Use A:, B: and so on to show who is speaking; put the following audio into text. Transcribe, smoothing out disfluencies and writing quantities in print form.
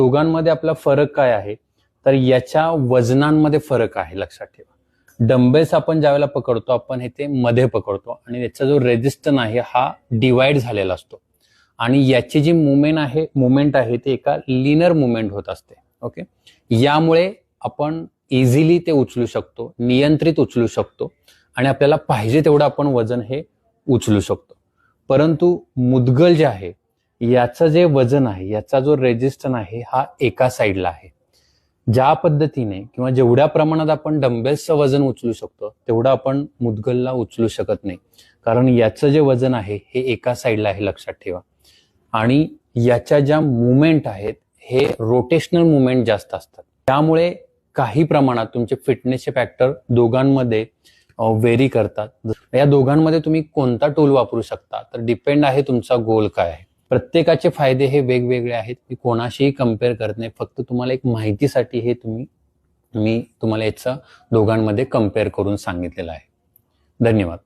A: दोघांमध्ये आपला फरक काय आहे, तर याच्या वजनांमध्ये फरक आहे, लक्षात ठेवा. डंबेल्स आपण ज्यावेळेला पकडतो आपण हे ते मध्ये पकडतो आणि याचा जो रेजिस्टन्स आहे हा डिवाइड झालेला असतो आणि याची जी मुवमेंट आहे ते एका लिनियर मुवमेंट होत असते. ओके, यामुळे आपण इझिली ते उचलू शकतो, नियंत्रित उचलू शकतो आणि आपल्याला पाहिजे तेवढं आपण वजन हे उचलू शकतो. परंतु मुदगल जे आहे याचं जे वजन आहे, याचा जो रेजिस्टन्स आहे हा एका साईडला आहे. ज्या पद्धतीने किंवा जेवढ्या प्रमाणात आपण डंबेल्सचं वजन उचलू शकतो तेवढं आपण मुदगलला उचलू शकत नाही, कारण याचं जे वजन आहे हे एका साईडला आहे, लक्षात ठेवा. आणि याच्या ज्या मुवमेंट आहेत हे रोटेशनल मुवमेंट जास्त असतात, त्यामुळे काही प्रमाणात तुमचे फिटनेसचे फॅक्टर दोघांमध्ये व्हेरी करतात. या दोघांमध्ये तुम्ही कोणता टूल वापरू शकता तर डिपेंड आहे तुमचा गोल काय आहे. प्रत्येकाचे फायदे हे वेगवेगळे आहेत. मी कोणाशीही कम्पेअर करत नाही, फक्त तुम्हाला एक माहितीसाठी हे मी तुम्हाला याचं दोघांमध्ये कम्पेअर करून सांगितलेलं आहे. धन्यवाद.